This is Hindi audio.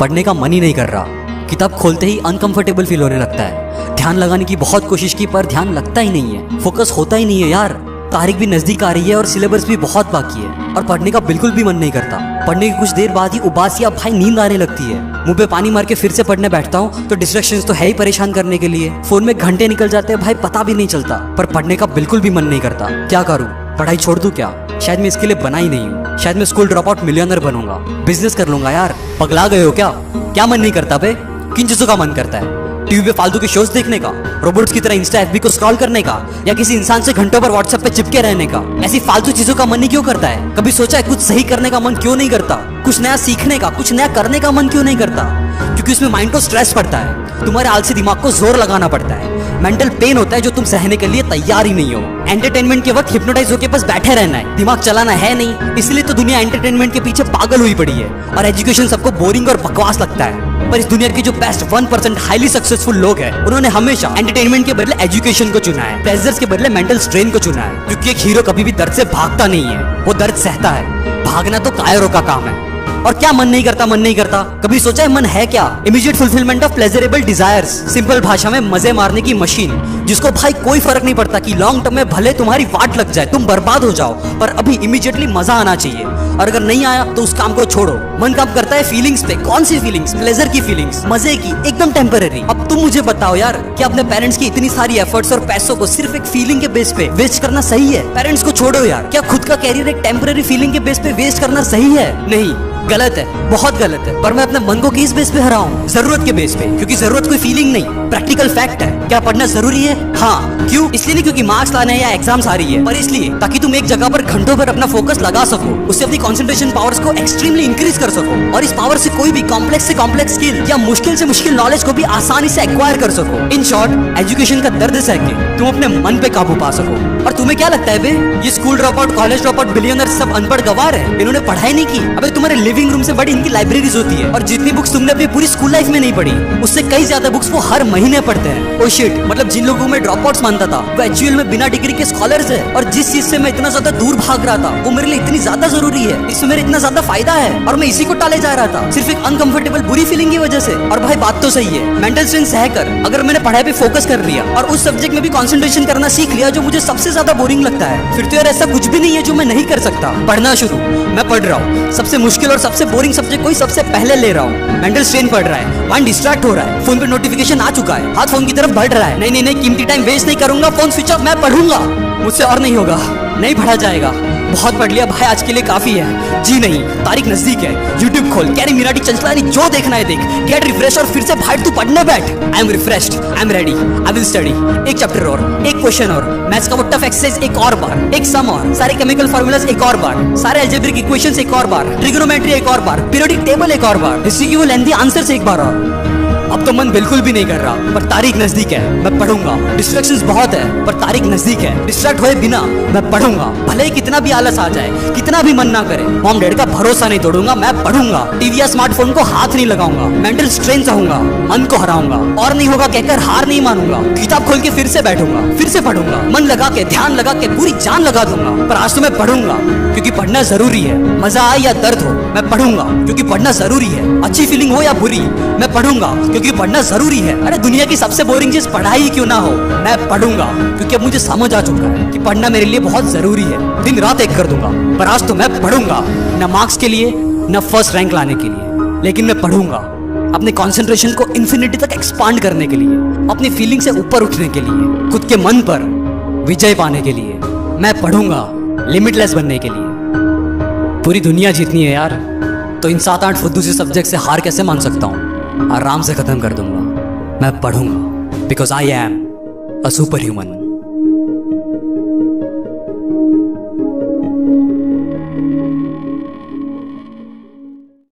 पढ़ने का मन ही नहीं कर रहा। किताब खोलते ही अनकंफर्टेबल फील होने लगता है। ध्यान लगाने की बहुत कोशिश की पर ध्यान लगता ही नहीं है, फोकस होता ही नहीं है यार। तारीख भी नजदीक आ रही है और सिलेबस भी बहुत बाकी है और पढ़ने का बिल्कुल भी मन नहीं करता। पढ़ने की कुछ देर बाद ही उबासी या भाई नींद आने लगती है। मुंह पे पानी मार के फिर से पढ़ने बैठता हूँ तो डिस्ट्रैक्शंस तो है ही परेशान करने के लिए। फोन में घंटे निकल जाते हैं भाई, पता भी नहीं चलता। पर पढ़ने का बिल्कुल भी मन नहीं करता। क्या करूँ? पढ़ाई छोड़ दूं क्या? शायद मैं इसके लिए बना ही नहीं हूँ। शायद मैं स्कूल ड्रॉप आउट मिलियनर बनूंगा, बिजनेस कर लूंगा। यार पगला गए हो क्या? क्या मन नहीं करता बे? किन चीजों का मन करता है? टीवी पे फालतू के शोज देखने का, रोबोट्स की तरह इंस्टा एफबी को स्क्रॉल करने का, या किसी इंसान से घंटों पर व्हाट्सएप पे चिपके रहने का? ऐसी फालतू चीजों का मन ही क्यों करता है? कभी सोचा है कुछ सही करने का मन क्यों नहीं करता? कुछ नया सीखने का, कुछ नया करने का मन क्यों नहीं करता? क्योंकि उसमें माइंड को स्ट्रेस पड़ता है, तुम्हारे आलसी दिमाग को जोर लगाना पड़ता है, मेंटल पेन होता है जो तुम सहने के लिए तैयार ही नहीं हो। एंटरटेनमेंट के वक्त हिप्नोटाइज होकर बस बैठे रहना है, दिमाग चलाना है नहीं। इसलिए तो दुनिया एंटरटेनमेंट के पीछे पागल हुई पड़ी है और एजुकेशन सबको बोरिंग और बकवास लगता है। पर इस दुनिया के जो बेस्ट 1% हाईली सक्सेसफुल लोग हैं, उन्होंने हमेशा एंटरटेनमेंट के बदले एजुकेशन को चुना है, प्लेजर्स के बदले मेंटल स्ट्रेन को चुना है। क्योंकि एक हीरो कभी भी दर्द से भागता नहीं है, वो दर्द सहता है। भागना तो कायरों का काम है। और क्या मन नहीं करता? मन नहीं करता कभी सोचा है मन है क्या? Immediate fulfilment of pleasurable desires, simple भाषा में मजे मारने की मशीन, जिसको भाई कोई फर्क नहीं पड़ता कि लॉन्ग टर्म में भले तुम्हारी वाट लग जाए, तुम बर्बाद हो जाओ, पर अभी इमीडिएटली मजा आना चाहिए। और अगर नहीं आया तो उस काम को छोड़ो। मन काम करता है फीलिंग्स पे। कौन सी फीलिंग्स? प्लेजर की फीलिंग्स, मजे की, एकदम टेम्पररी। अब तुम मुझे बताओ यार, क्या अपने पेरेंट्स की इतनी सारी एफर्ट्स और पैसों को सिर्फ एक फीलिंग के बेस पे वेस्ट करना सही है? पेरेंट्स को छोड़ो यार, क्या खुद का कैरियर एक टेम्पररी फीलिंग के बेस पे वेस्ट करना सही है? नहीं, गलत है, बहुत गलत है। पर मैं अपने मन को किस बेस पे हराऊं? जरूरत के बेस पे, क्योंकि जरूरत कोई फीलिंग नहीं, प्रैक्टिकल फैक्ट है। क्या पढ़ना जरूरी है? हाँ। क्यों? इसलिए नहीं क्योंकि मार्क्स लाने या एग्जाम्स आ रही है, पर इसलिए ताकि तुम एक जगह पर घंटों पर अपना फोकस लगा सको, उससे अपनी कंसंट्रेशन पावर्स को एक्सट्रीमली इंक्रीज कर सको और इस पावर से कोई भी कॉम्प्लेक्स से कॉम्प्लेक्स स्किल या मुश्किल से मुश्किल नॉलेज को भी आसानी से एक्वायर कर सको। इन शॉर्ट, एजुकेशन का दर्द सह के तुम अपने मन पे काबू पा सको। और तुम्हें क्या लगता है बे, ये school drop out, college drop out billionaire सब अनपढ़ गवार है? इन्होंने पढ़ाई नहीं की? अबे तुम्हारे लिविंग रूम से बड़ी इनकी लाइब्रेरीज होती है, और जितनी बुक्स तुमने अपनी पूरी स्कूल लाइफ में नहीं पढ़ी, उससे कई ज्यादा बुक्स वो हर महीने पढ़ते हैं। ओ शिट, मतलब जिन लोगों में ड्रॉप आउट्स मानता था वो एक्चुअल में बिना डिग्री के स्कॉलर्स है। और जिस चीज से मैं इतना ज्यादा दूर भाग रहा था वो मेरे लिए इतनी ज्यादा जरूरी है, इसमें मेरा इतना ज्यादा फायदा है, और मैं इसी को टाले जा रहा था सिर्फ एक अनकंफर्टेबल बुरी फीलिंग की वजह से। और भाई बात तो सही है, मेंटल स्ट्रेन सहकर अगर मैंने पढ़ाई पे फोकस कर लिया और उस सब्जेक्ट में भी कंसंट्रेशन करना सीख लिया जो मुझे सबसे ज्यादा बोरिंग लगता है, फिर तो यार ऐसा कुछ भी नहीं है जो मैं नहीं कर सकता। पढ़ना शुरू मैं पढ़ रहा हूँ, सबसे मुश्किल और सबसे बोरिंग सब्जेक्ट कोई सबसे पहले ले रहा हूँ। मेंटल स्ट्रेन पड़ रहा है, माइंड डिस्ट्रैक्ट हो रहा है, फोन पे नोटिफिकेशन आ चुका है, हाथ फोन की तरफ बढ़ रहा है। नहीं नहीं नहीं, कीमती टाइम वेस्ट नहीं करूंगा, फोन स्विच ऑफ, मैं पढ़ूंगा। मुझसे और नहीं होगा, नहीं पढ़ा जाएगा। बहुत पढ़ लिया भाई, आज के लिए काफी है। जी नहीं, तारीख नजदीक है, यूट्यूब खोल, कैरी मिराटी चंचलानी जो देखना है देख, गेट रिफ्रेश और फिर से भाई तू पढ़ने बैठ। I am refreshed, I am ready, I will study. एक चैप्टर और, एक क्वेश्चन और, मैथ्स का वो टफ एक्सरसाइज एक और बार, एक सम और, सारे केमिकल फार्मूलाज एक और बार, सारे अलजेब्रिक इक्वेशंस एक और बार, ट्रिग्नोमेट्री एक और बार, पीरियोडिक टेबल एक और बार, हिस्ट्री की वो लेंथी आंसर्स एक बार और। अब तो मन बिल्कुल भी नहीं कर रहा, पर तारीख नजदीक है, मैं पढ़ूंगा। डिस्ट्रैक्शंस बहुत है, पर तारीख नजदीक है, डिस्ट्रैक्ट होए बिना मैं पढ़ूंगा। भले ही कितना भी आलस आ जाए, कितना भी मन ना करे, मॉम डैड का भरोसा नहीं तोड़ूंगा, मैं पढ़ूंगा। टीवी या स्मार्टफोन को हाथ नहीं लगाऊंगा, मेंटल स्ट्रेन सहूंगा, मन को हराऊंगा, और नहीं होगा कहकर हार नहीं मानूंगा। किताब खोल के फिर से बैठूंगा, फिर से पढ़ूंगा, मन लगा के, ध्यान लगा के, पूरी जान लगा दूंगा। पर आज तो मैं पढ़ूंगा, क्योंकि पढ़ना जरूरी है। मजा आए या दर्द हो, मैं पढ़ूंगा, क्योंकि पढ़ना जरूरी है। अच्छी फीलिंग हो या बुरी, मैं पढ़ूंगा, क्योंकि पढ़ना जरूरी है। अरे दुनिया की सबसे बोरिंग चीज पढ़ाई क्यों ना हो, मैं पढ़ूंगा, क्योंकि अब मुझे समझ आ चुका है कि पढ़ना मेरे लिए बहुत जरूरी है। दिन रात एक कर दूंगा, पर आज तो मैं पढ़ूंगा, न मार्क्स के लिए, न फर्स्ट रैंक लाने के लिए, लेकिन मैं पढ़ूंगा अपने कंसंट्रेशन को इन्फिनिटी तक एक्सपांड करने के लिए, अपनी फीलिंग से ऊपर उठने के लिए, खुद के मन पर विजय पाने के लिए। मैं पढ़ूंगा लिमिटलेस बनने के लिए। पूरी दुनिया जीतनी है यार, तो इन 7-8 फुद्दू से सब्जेक्ट से हार कैसे मान सकता हूँ? आराम से खत्म कर दूंगा। मैं पढ़ूंगा, because I am a super human.